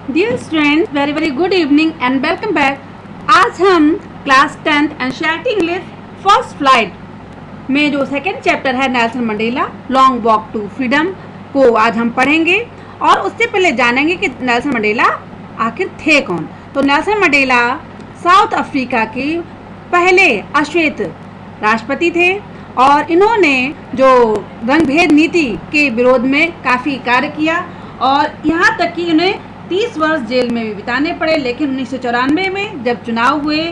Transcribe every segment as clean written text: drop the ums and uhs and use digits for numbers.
Dear students, very very good evening and welcome back. आज हम class 10th NCERT English First Flight में जो second chapter है Nelson Mandela Long Walk to Freedom को आज हम पढ़ेंगे। और उससे पहले जानेंगे कि नेल्सन मंडेला आखिर थे कौन। तो नेल्सन मंडेला साउथ अफ्रीका के पहले अश्वेत राष्ट्रपति थे और इन्होंने जो रंगभेद नीति के विरोध में काफ़ी कार्य किया और यहाँ तक कि उन्हें 30 वर्ष जेल में भी बिताने पड़े। लेकिन 1994 में जब चुनाव हुए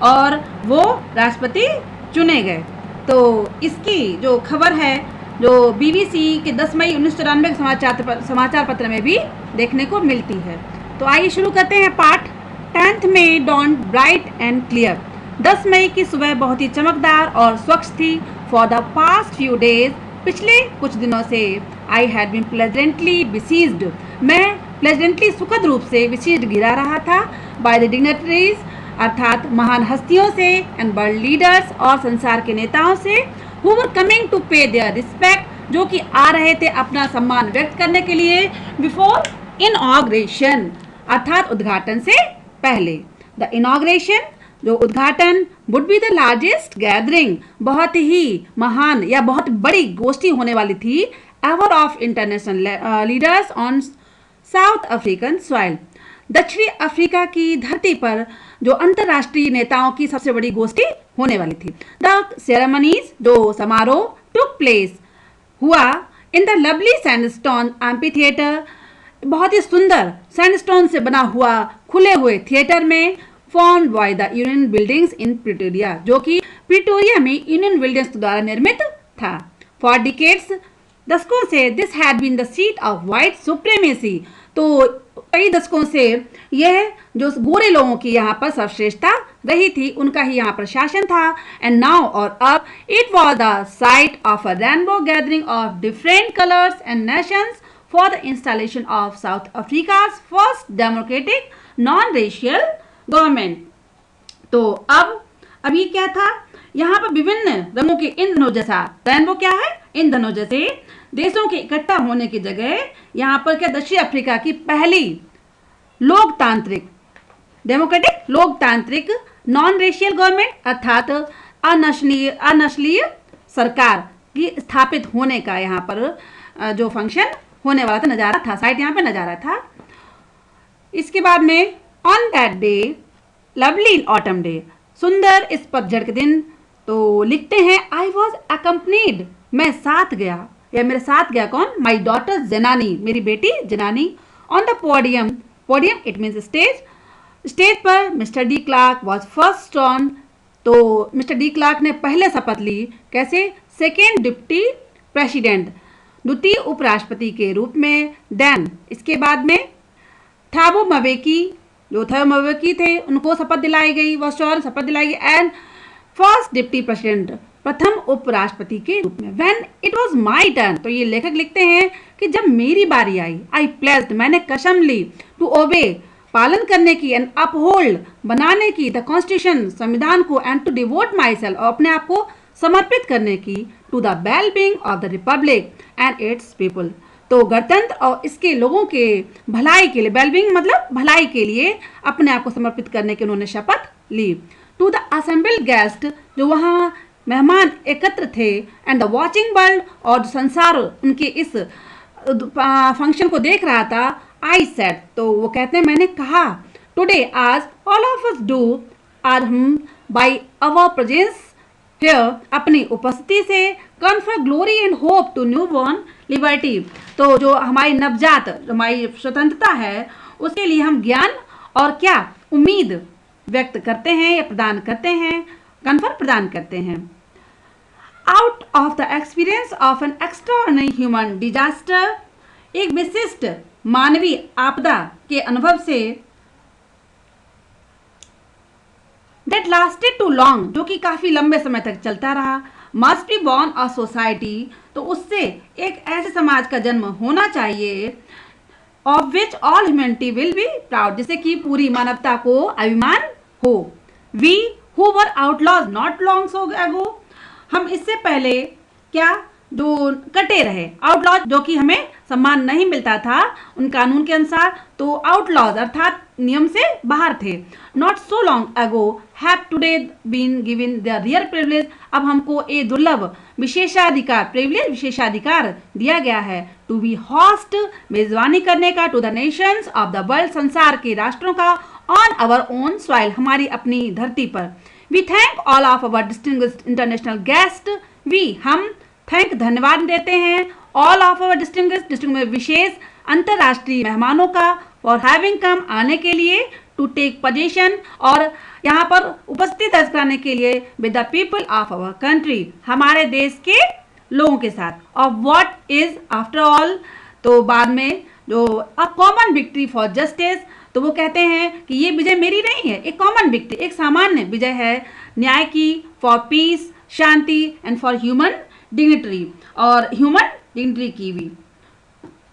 और वो राष्ट्रपति चुने गए, तो इसकी जो खबर है जो बीबीसी के 10 मई 1994 के समाचार पत्र में भी देखने को मिलती है। तो आइए शुरू करते हैं पाठ। 10th May dawn bright and clear. 10 मई की सुबह बहुत ही चमकदार और स्वच्छ थी। For the past few days, पिछले कुछ दिनों से, I had been pleasantly besieged, मैं प्लेजेंटली सुखद रूप से विशिष्ट घिरा रहा था, बाय द डिग्नेटरीज अर्थात महान हस्तियों से, एंड वर्ल्ड लीडर्स और संसार के नेताओं से, हु वर कमिंग टू पे देयर रिस्पेक्ट, जो कि आ रहे थे अपना सम्मान व्यक्त करने के लिए, बिफोर इनॉग्रेशन अर्थात उद्घाटन से पहले। द इनॉग्रेशन जो उद्घाटन would be the largest gathering, बहुत ही महान या बहुत बड़ी गोष्ठी होने वाली थी, ever of international leaders on south African soil, दक्षिणी अफ्रीका की धरती पर जो अंतर्राष्ट्रीय नेताओं की सबसे बड़ी गोष्ठी होने वाली थी। द सेरेमनीज जो समारोह टुक प्लेस हुआ in the lovely sandstone amphi theatre, बहुत ही सुंदर सैंडस्टोन से बना हुआ खुले हुए थिएटर में, formed by the Union Buildings in Pretoria, जो कि प्रिटोरिया में यूनियन बिल्डिंग्स द्वारा निर्मित था। फॉर डिकेड्स, दशकों से, this had been the seat of white supremacy, तो कई दशकों से यह जो गोरे लोगों की यहाँ पर सर्वश्रेष्ठता रही थी, उनका ही यहाँ पर शासन था। एंड नाउ और अब, it was the site of a rainbow gathering of different colours and Nations for the installation of south Africa's first democratic non racial government. तो अब ये क्या था, यहाँ पर विभिन्न रंगों के ईंधनों जैसा, रेनबो क्या है, ईंधनों जैसे देशों के इकट्ठा होने की जगह यहाँ पर क्या दक्षिण अफ्रीका की पहली लोकतांत्रिक डेमोक्रेटिक लोकतांत्रिक नॉन रेशियल गवर्नमेंट अर्थात अनस्लीय सरकार की स्थापित होने का यहाँ पर जो फंक्शन होने वाला था, नज़ारा था, साइट यहाँ पे नज़ारा था। इसके बाद में on that day lovely autumn day, सुंदर इस पतझड़ के दिन, तो लिखते हैं आई वॉज अकम्पनीड, मैं साथ गया या मेरे साथ गया कौन, माई डॉटर जनानी, मेरी बेटी Janani, on the podium, podium it means stage, stage पर mister D Clark was first on, तो मिस्टर डी क्लार्क ने पहले शपथ ली, कैसे, सेकेंड डिप्टी प्रेसिडेंट, द्वितीय उपराष्ट्रपति के रूप में। देन इसके बाद में थाबो मवेकी, जो थबो मवेकी थे, उनको शपथ दिलाई गई, वह शौर्य शपथ दिलाई गई। एंड फर्स्ट डिप्टी प्रेसिडेंट, प्रथम उपराष्ट्रपति के रूप में। When it was my turn, तो ये लेखक लिखते हैं कि जब मेरी बारी आई, आई प्लेस्ड, मैंने कसम ली, टू ओबे, पालन करने की, एंड अपहोल्ड, बनाने की, द कॉन्स्टिट्यूशन, संविधान को, and to devote myself, और अपने आप को समर्पित करने की, to the well being of the republic and its people, तो गणतंत्र और इसके लोगों के भलाई के लिए, वेलबींग मतलब भलाई के लिए अपने आप को समर्पित करने की उन्होंने शपथ ली। टू द असेंबल्ड गेस्ट, जो वहाँ मेहमान एकत्र थे, एंड द वॉचिंग वर्ल्ड, और संसार उनके इस फंक्शन को देख रहा था, आई सेड, तो वो कहते हैं मैंने कहा, टुडे आज ऑल ऑफ अस डू, आज हम बाई अवर प्रेजेंस हियर, अपनी उपस्थिति से, confer glory and hope to newborn liberty, तो जो हमारी नवजात हमारी स्वतंत्रता है उसके लिए हम ज्ञान और क्या उम्मीद व्यक्त करते हैं या प्रदान करते हैं, कन्फर प्रदान करते हैं। Out of the experience of N extraordinary human disaster, एक विशिष्ट मानवीय आपदा के अनुभव से, दैट लास्टेड टू लॉन्ग, जो कि काफी लंबे समय तक चलता रहा, must be born a society, तो उससे एक ऐसे समाज का जन्म होना चाहिए, of which all humanity will be proud, जिससे कि पूरी मानवता को अभिमान हो। We who were outlaws not long so ago, हम इससे पहले क्या जो कटे रहे, आउटलॉज जो कि हमें सम्मान नहीं मिलता था उन कानून के अनुसार, तो आउटलॉज अर्थात नियम से बाहर थे। Not so long ago have today been given the real privilege, अब हमको ये दुर्लभ विशेषाधिकार, प्रिविलेज विशेषाधिकार दिया गया है, टू बी होस्ट, मेजबानी करने का, to the nations of the world, संसार के राष्ट्रों का, ऑन आवर ओन सॉइल, हमारी अपनी धरती पर। We thank all of our distinguished international guest, we हम थैंक धन्यवाद देते हैं ऑल ऑफ अवर डिस्टिंग्विश्ड विशेष अंतर्राष्ट्रीय मेहमानों का, फॉर हैविंग कम आने के लिए, टू टेक पोजीशन और यहाँ पर उपस्थिति दर्ज कराने के लिए, with the people of our country, हमारे देश के लोगों के साथ, और व्हाट इज आफ्टर ऑल, तो बाद में जो a common victory for justice, तो वो कहते हैं कि ये विजय मेरी नहीं है, एक कॉमन विक्ट्री, एक सामान्य विजय है न्याय की, for piece, Shanti, and for human dignitary, और ह्यूमन डिग्निटरी की भी।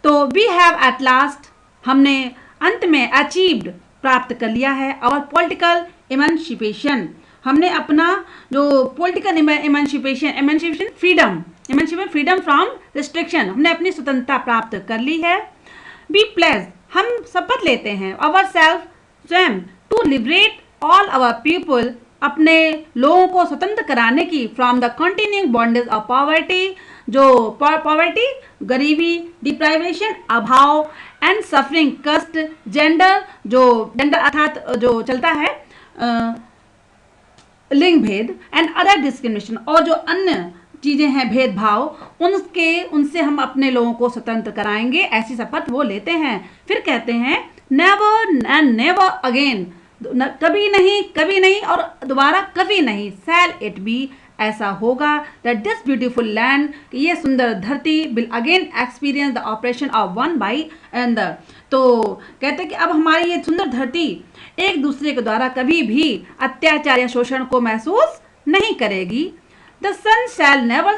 तो वी हैव एट लास्ट, हमने अंत में अचीव्ड, प्राप्त कर लिया है, और पॉलिटिकल इमेंसिपेशन, हमने अपना जो political emancipation freedom from restriction, हमने अपनी स्वतंत्रता प्राप्त कर ली है। बी प्लेज, हम शपथ लेते हैं, अवर सेल्फ, स्वयं, to liberate all our people, अपने लोगों को स्वतंत्र कराने की, from the continuing bondage of poverty, जो पॉवर्टी, गरीबी, डिप्राइवेशन, अभाव, एंड सफरिंग, कष्ट, जेंडर, जो जेंडर अर्थात जो चलता है लिंग भेद, एंड अदर डिस्क्रिमिनेशन, और जो अन्य चीज़ें हैं भेदभाव, उनसे हम अपने लोगों को स्वतंत्र कराएंगे, ऐसी शपथ वो लेते हैं। फिर कहते हैं नेवर एंड नेवर अगेन, कभी नहीं और दोबारा कभी नहीं, शैल इट बी, ऐसा होगा, दैट दिस ब्यूटीफुल लैंड, ये सुंदर धरती, will again experience the operation of one by another, तो कहते हैं कि अब हमारी ये सुंदर धरती एक दूसरे के द्वारा कभी भी अत्याचार या शोषण को महसूस नहीं करेगी। The sun shall never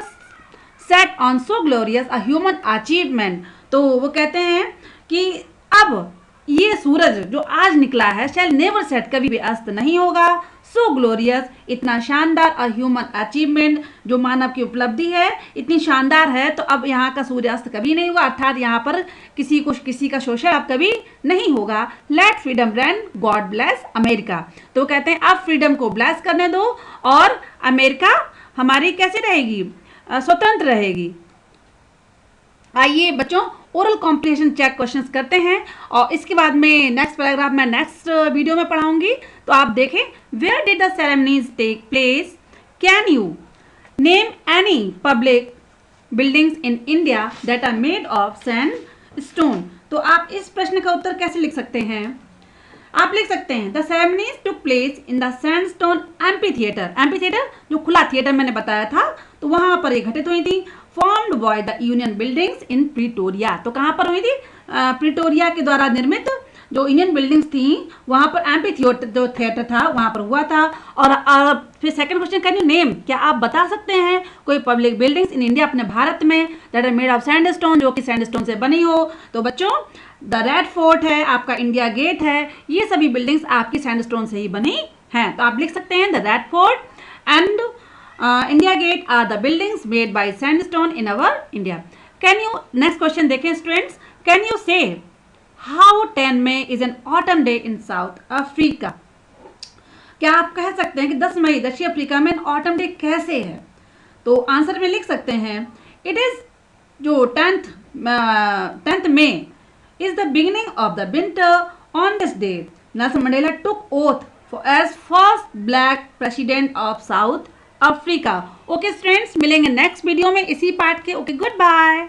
set on so glorious a human achievement, तो वो कहते हैं कि अब ये सूरज जो आज निकला है, शैल नेवर सेट, कभी भी अस्त नहीं होगा, सो ग्लोरियस, इतना शानदार, अ ह्यूमन अचीवमेंट, जो मानव की उपलब्धि है इतनी शानदार है, तो अब यहाँ का सूर्यास्त कभी नहीं होगा, अर्थात यहाँ पर किसी का शोषण अब कभी नहीं होगा। Let freedom reign, God bless America, तो कहते हैं अब फ्रीडम को ब्लेस करने दो, और अमेरिका हमारी कैसे रहेगी, स्वतंत्र रहेगी। आइए बच्चों, ओरल कॉम्प्रिहेंशन चेक क्वेश्चंस करते हैं, और इसके बाद में नेक्स्ट पैराग्राफ मैं नेक्स्ट वीडियो में पढ़ाऊंगी, तो आप देखें। Where did the ceremonies take place, can you name any public buildings in India that are made of sandstone, तो आप इस प्रश्न का उत्तर कैसे लिख सकते हैं, आप लिख सकते हैं the ceremonies took place in the sandstone amphitheatre, जो खुला थिएटर मैंने बताया था, तो वहां पर ये घटित हुई थी, formed by the Union Buildings in Pretoria, तो कहाँ पर हुई थी, प्रीटोरिया के द्वारा निर्मित जो यूनियन बिल्डिंग्स थी वहां पर एम्पीथिएटर जो थिएटर था वहां पर हुआ था। और फिर second question, can you name, क्या आप बता सकते हैं कोई पब्लिक बिल्डिंग्स इन इंडिया, अपने भारत में, that are made of sandstone, जो कि सैंडस्टोन से बनी हो, तो बच्चों द रेड फोर्ट है, आपका इंडिया गेट है, ये सभी बिल्डिंग्स आपकी सैंडस्टोन से ही बनी हैं, तो आप लिख सकते हैं the Red Fort and India Gate are the buildings made by sandstone in our India. Can you, next question देखें students, can you say how 10 May is an autumn day in South Africa, क्या आप कह सकते हैं कि 10 मई दक्षिण Africa में autumn day कैसे है, तो आंसर में लिख सकते हैं इट इज जो 10th May is the beginning of the winter. On this day, Nelson Mandela took oath as first black president of South Africa. Okay students, मिलेंगे नेक्स्ट वीडियो में इसी पार्ट के। Okay, good bye.